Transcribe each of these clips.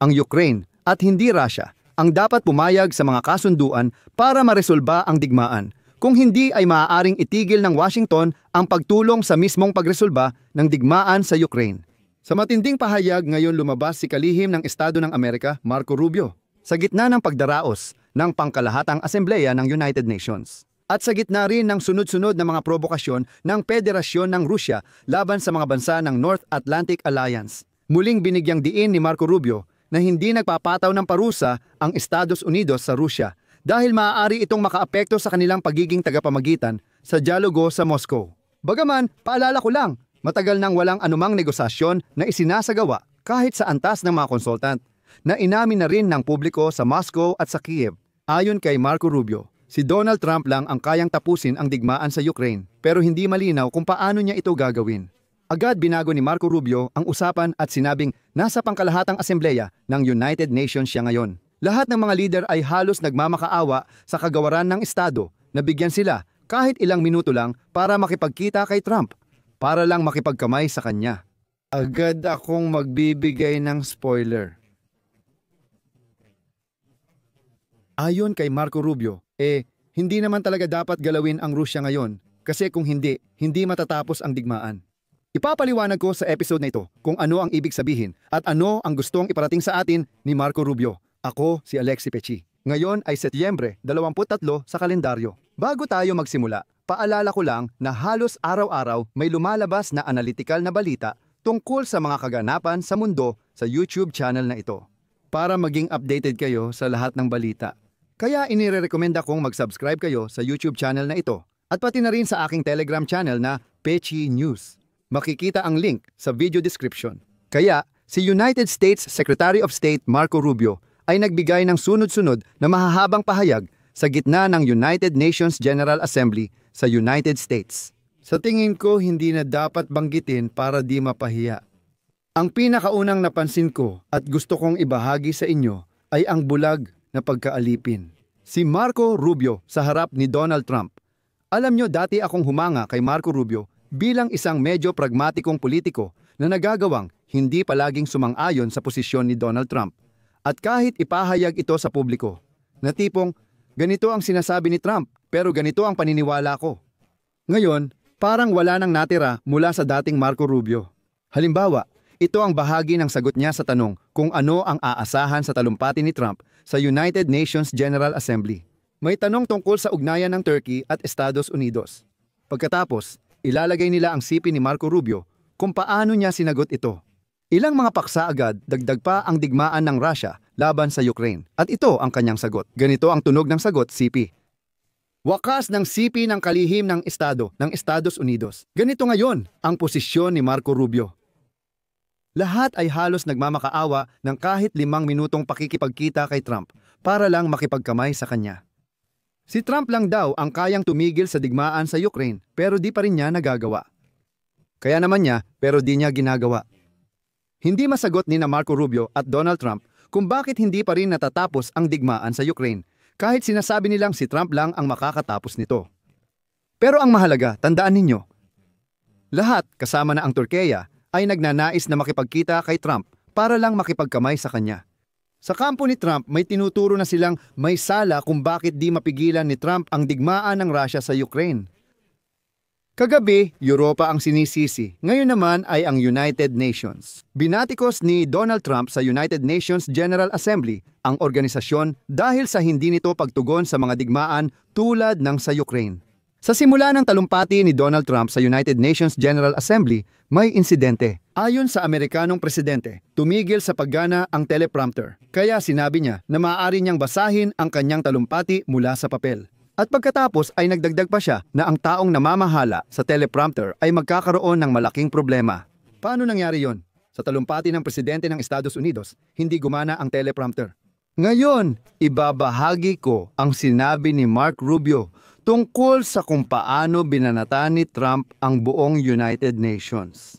ang Ukraine at hindi Russia ang dapat pumayag sa mga kasunduan para maresolba ang digmaan. Kung hindi ay maaaring itigil ng Washington ang pagtulong sa mismong pagresolba ng digmaan sa Ukraine. Sa matinding pahayag ngayon lumabas si kalihim ng Estado ng Amerika, Marco Rubio, sa gitna ng pagdaraos ng pangkalahatang asembleya ng United Nations. At sa gitna rin ng sunod-sunod na mga provokasyon ng Federasyon ng Rusya laban sa mga bansa ng North Atlantic Alliance. Muling binigyang diin ni Marco Rubio na hindi nagpapataw ng parusa ang Estados Unidos sa Rusya dahil maaari itong makaapekto sa kanilang pagiging tagapamagitan sa dialogo sa Moscow. Bagaman, paalala ko lang, matagal nang walang anumang negosasyon na isinasagawa kahit sa antas ng mga konsultant na inamin na rin ng publiko sa Moscow at sa Kiev. Ayon kay Marco Rubio, si Donald Trump lang ang kayang tapusin ang digmaan sa Ukraine pero hindi malinaw kung paano niya ito gagawin. Agad binago ni Marco Rubio ang usapan at sinabing nasa pangkalahatang asembleya ng United Nations siya ngayon. Lahat ng mga leader ay halos nagmamakaawa sa kagawaran ng Estado na bigyan sila kahit ilang minuto lang para makipagkita kay Trump, para lang makipagkamay sa kanya. Agad akong magbibigay ng spoiler. Ayon kay Marco Rubio, hindi naman talaga dapat galawin ang Rusya ngayon kasi kung hindi, hindi matatapos ang digmaan. Ipapaliwanag ko sa episode na ito kung ano ang ibig sabihin at ano ang gustong iparating sa atin ni Marco Rubio. Ako si Alexi Pechi. Ngayon ay Setyembre 23 sa kalendaryo. Bago tayo magsimula, paalala ko lang na halos araw-araw may lumalabas na analytical na balita tungkol sa mga kaganapan sa mundo sa YouTube channel na ito. Para maging updated kayo sa lahat ng balita. Kaya inirekomenda kong mag-subscribe kayo sa YouTube channel na ito at pati na rin sa aking Telegram channel na Pechi News. Makikita ang link sa video description. Kaya si United States Secretary of State Marco Rubio ay nagbigay ng sunod-sunod na mahahabang pahayag sa gitna ng United Nations General Assembly sa United States. Sa tingin ko hindi na dapat banggitin para di mapahiya. Ang pinakaunang napansin ko at gusto kong ibahagi sa inyo ay ang bulag na pagkaalipin. Si Marco Rubio sa harap ni Donald Trump. Alam nyo, dati akong humanga kay Marco Rubio bilang isang medyo pragmatikong politiko na nagagawang hindi palaging sumang-ayon sa posisyon ni Donald Trump. At kahit ipahayag ito sa publiko, na tipong ganito ang sinasabi ni Trump pero ganito ang paniniwala ko. Ngayon, parang wala nang natira mula sa dating Marco Rubio. Halimbawa, ito ang bahagi ng sagot niya sa tanong kung ano ang aasahan sa talumpati ni Trump sa United Nations General Assembly. May tanong tungkol sa ugnayan ng Turkey at Estados Unidos. Pagkatapos, ilalagay nila ang sipi ni Marco Rubio kung paano niya sinagot ito. Ilang mga paksa agad, dagdag pa ang digmaan ng Russia laban sa Ukraine. At ito ang kanyang sagot. Ganito ang tunog ng sagot, sipi. Wakas ng sipi ng kalihim ng Estado ng Estados Unidos. Ganito ngayon ang posisyon ni Marco Rubio. Lahat ay halos nagmamakaawa ng kahit 5 minutong pakikipagkita kay Trump para lang makipagkamay sa kanya. Si Trump lang daw ang kayang tumigil sa digmaan sa Ukraine pero di pa rin niya nagagawa. Kaya naman niya pero di niya ginagawa. Hindi masagot ni Marco Rubio at Donald Trump kung bakit hindi pa rin natatapos ang digmaan sa Ukraine kahit sinasabi nilang si Trump lang ang makakatapos nito. Pero ang mahalaga, tandaan ninyo, lahat kasama na ang Turkeya ay nagnanais na makipagkita kay Trump para lang makipagkamay sa kanya. Sa kampo ni Trump, may tinuturo na silang may sala kung bakit di mapigilan ni Trump ang digmaan ng Russia sa Ukraine. Kagabi, Europa ang sinisisi. Ngayon naman ay ang United Nations. Binatikos ni Donald Trump sa United Nations General Assembly ang organisasyon dahil sa hindi nito pagtugon sa mga digmaan tulad ng sa Ukraine. Sa simula ng talumpati ni Donald Trump sa United Nations General Assembly, may insidente. Ayon sa Amerikanong presidente, tumigil sa paggana ang teleprompter. Kaya sinabi niya na maaari niyang basahin ang kanyang talumpati mula sa papel. At pagkatapos ay nagdagdag pa siya na ang taong namamahala sa teleprompter ay magkakaroon ng malaking problema. Paano nangyari yon? Sa talumpati ng presidente ng Estados Unidos, hindi gumana ang teleprompter. Ngayon, ibabahagi ko ang sinabi ni Marco Rubio tungkol sa kung paano binanata ni Trump ang buong United Nations.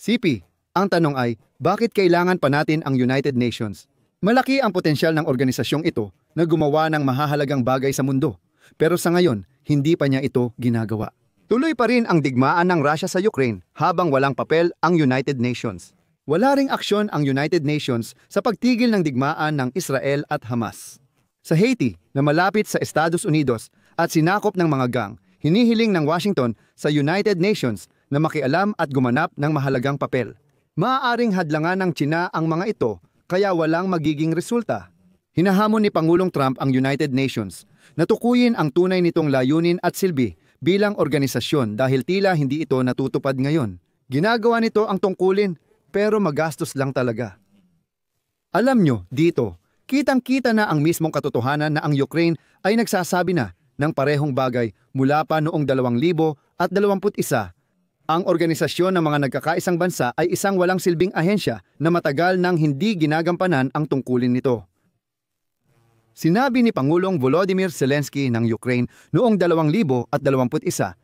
CP, ang tanong ay, bakit kailangan pa natin ang United Nations? Malaki ang potensyal ng organisasyong ito na gumawa ng mahahalagang bagay sa mundo. Pero sa ngayon, hindi pa niya ito ginagawa. Tuloy pa rin ang digmaan ng Russia sa Ukraine habang walang papel ang United Nations. Wala ring aksyon ang United Nations sa pagtigil ng digmaan ng Israel at Hamas. Sa Haiti, na malapit sa Estados Unidos at sinakop ng mga gang, hinihiling ng Washington sa United Nations na makialam at gumanap ng mahalagang papel. Maaaring hadlangan ng Tsina ang mga ito kaya walang magiging resulta. Hinahamon ni Pangulong Trump ang United Nations na tukuyin ang tunay nitong layunin at silbi bilang organisasyon dahil tila hindi ito natutupad ngayon. Ginagawa nito ang tungkulin pero magastos lang talaga. Alam nyo, dito, kitang-kita na ang mismong katotohanan na ang Ukraine ay nagsasabi na ng parehong bagay mula pa noong 2021. Ang organisasyon ng mga nagkakaisang bansa ay isang walang silbing ahensya na matagal nang hindi ginagampanan ang tungkulin nito. Sinabi ni Pangulong Volodymyr Zelensky ng Ukraine noong 2021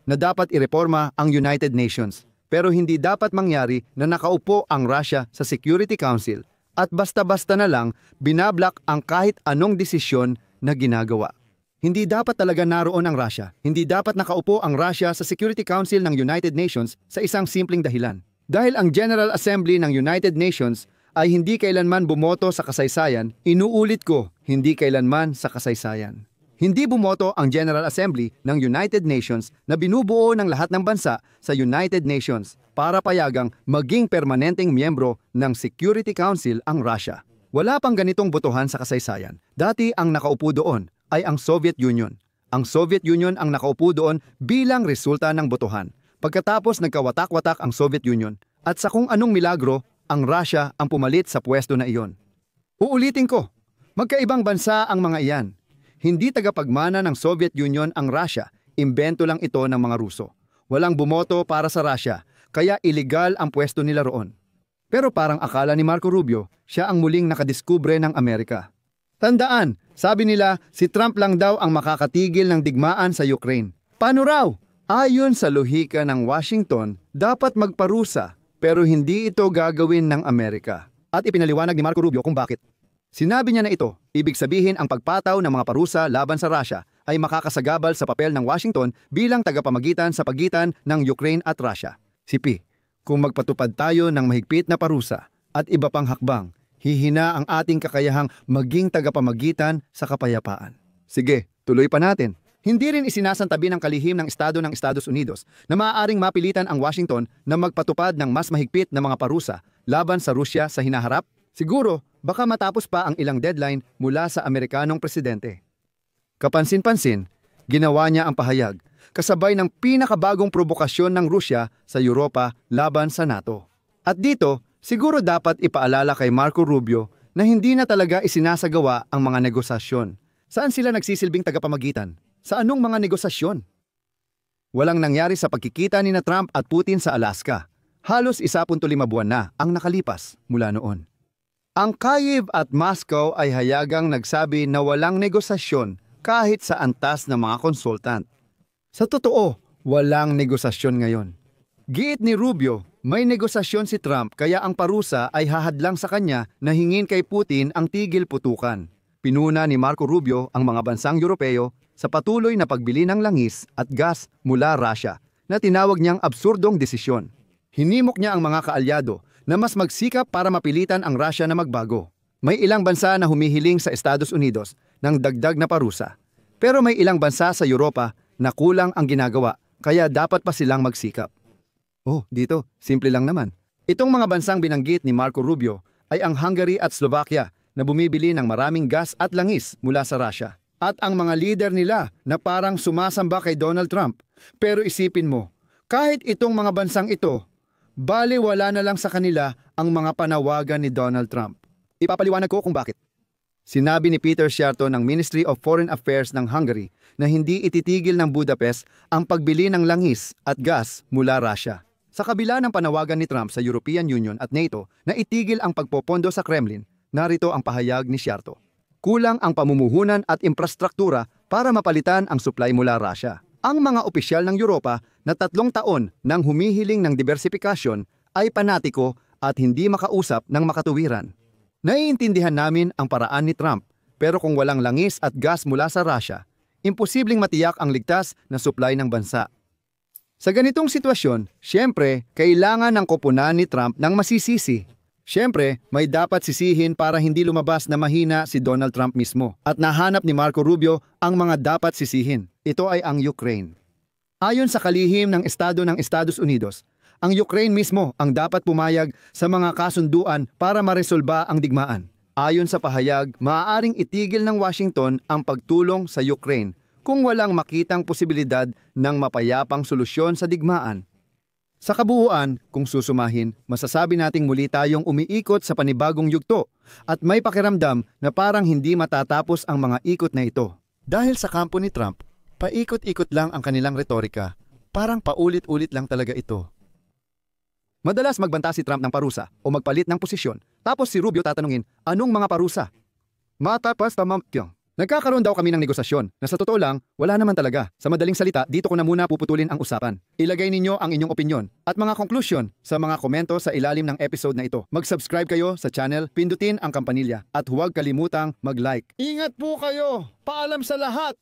na dapat ireforma ang United Nations. Pero hindi dapat mangyari na nakaupo ang Russia sa Security Council at basta-basta na lang binablock ang kahit anong desisyon na ginagawa. Hindi dapat talaga naroon ang Russia. Hindi dapat nakaupo ang Russia sa Security Council ng United Nations sa isang simpleng dahilan. Dahil ang General Assembly ng United Nations ay hindi kailanman bumoto sa kasaysayan, inuulit ko, hindi kailanman sa kasaysayan. Hindi bumoto ang General Assembly ng United Nations na binubuo ng lahat ng bansa sa United Nations para payagang maging permanenteng miyembro ng Security Council ang Russia. Wala pang ganitong botohan sa kasaysayan. Dati ang nakaupo doon ay ang Soviet Union. Ang Soviet Union ang nakaupo doon bilang resulta ng botohan. Pagkatapos nagkawatak-watak ang Soviet Union at sa kung anong milagro, ang Russia ang pumalit sa pwesto na iyon. Uulitin ko, magkaibang bansa ang mga iyan. Hindi tagapagmana ng Soviet Union ang Russia, imbento lang ito ng mga Ruso. Walang bumoto para sa Russia, kaya iligal ang pwesto nila roon. Pero parang akala ni Marco Rubio, siya ang muling nakadiskubre ng Amerika. Tandaan, sabi nila si Trump lang daw ang makakatigil ng digmaan sa Ukraine. Paano raw? Ayon sa lohika ng Washington, dapat magparusa, pero hindi ito gagawin ng Amerika. At ipinaliwanag ni Marco Rubio kung bakit. Sinabi niya na ito, ibig sabihin ang pagpataw ng mga parusa laban sa Russia ay makakasagabal sa papel ng Washington bilang tagapamagitan sa pagitan ng Ukraine at Russia. CP, kung magpatupad tayo ng mahigpit na parusa at iba pang hakbang, hihina ang ating kakayahang maging tagapamagitan sa kapayapaan. Sige, tuloy pa natin. Hindi rin isinasantabi ng kalihim ng Estado ng Estados Unidos na maaaring mapilitan ang Washington na magpatupad ng mas mahigpit na mga parusa laban sa Rusya sa hinaharap. Siguro, baka matapos pa ang ilang deadline mula sa Amerikanong presidente. Kapansin-pansin, ginawa niya ang pahayag kasabay ng pinakabagong provokasyon ng Rusya sa Europa laban sa NATO. At dito, siguro dapat ipaalala kay Marco Rubio na hindi na talaga isinasagawa ang mga negosasyon. Saan sila nagsisilbing tagapamagitan? Sa anong mga negosasyon? Walang nangyari sa pagkikita ni na Trump at Putin sa Alaska. Halos 1.5 buwan na ang nakalipas mula noon. Ang Kyiv at Moscow ay hayagang nagsabi na walang negosasyon kahit sa antas ng mga konsultant. Sa totoo, walang negosasyon ngayon. Giit ni Rubio, may negosasyon si Trump kaya ang parusa ay hahadlang sa kanya na hingin kay Putin ang tigil putukan. Pinuna ni Marco Rubio ang mga bansang Europeo sa patuloy na pagbili ng langis at gas mula Russia na tinawag niyang absurdong desisyon. Hinimok niya ang mga kaalyado na mas magsikap para mapilitan ang Russia na magbago. May ilang bansa na humihiling sa Estados Unidos ng dagdag na parusa. Pero may ilang bansa sa Europa na kulang ang ginagawa kaya dapat pa silang magsikap. Oh, dito, simple lang naman. Itong mga bansang binanggit ni Marco Rubio ay ang Hungary at Slovakia na bumibili ng maraming gas at langis mula sa Russia. At ang mga leader nila na parang sumasamba kay Donald Trump. Pero isipin mo, kahit itong mga bansang ito, bali wala na lang sa kanila ang mga panawagan ni Donald Trump. Ipapaliwanag ko kung bakit. Sinabi ni Peter Szijjarto ng Ministry of Foreign Affairs ng Hungary na hindi ititigil ng Budapest ang pagbili ng langis at gas mula Russia. Sa kabila ng panawagan ni Trump sa European Union at NATO na itigil ang pagpopondo sa Kremlin, narito ang pahayag ni Szijjarto. Kulang ang pamumuhunan at infrastruktura para mapalitan ang supply mula Russia. Ang mga opisyal ng Europa na 3 taon nang humihiling ng diversifikasyon ay panatiko at hindi makausap ng makatuwiran. Naiintindihan namin ang paraan ni Trump, pero kung walang langis at gas mula sa Russia, imposibleng matiyak ang ligtas na supply ng bansa. Sa ganitong sitwasyon, siyempre, kailangan ng koponan ni Trump ng masisisi. Siyempre, may dapat sisihin para hindi lumabas na mahina si Donald Trump mismo at nahanap ni Marco Rubio ang mga dapat sisihin. Ito ay ang Ukraine. Ayon sa kalihim ng Estado ng Estados Unidos, ang Ukraine mismo ang dapat pumayag sa mga kasunduan para maresolba ang digmaan. Ayon sa pahayag, maaaring itigil ng Washington ang pagtulong sa Ukraine kung walang makitang posibilidad ng mapayapang solusyon sa digmaan. Sa kabuuan, kung susumahin, masasabi nating muli tayong umiikot sa panibagong yugto at may pakiramdam na parang hindi matatapos ang mga ikot na ito. Dahil sa kampo ni Trump, paikot-ikot lang ang kanilang retorika, parang paulit-ulit lang talaga ito. Madalas magbanta si Trump ng parusa o magpalit ng posisyon, tapos si Rubio tatanungin, anong mga parusa? Matapas tamam kyang. Nagkakaroon daw kami ng negosasyon na sa totoo lang, wala naman talaga. Sa madaling salita, dito ko na muna puputulin ang usapan. Ilagay ninyo ang inyong opinyon at mga konklusyon sa mga komento sa ilalim ng episode na ito. Mag-subscribe kayo sa channel, pindutin ang kampanilya at huwag kalimutang mag-like. Ingat po kayo! Paalam sa lahat!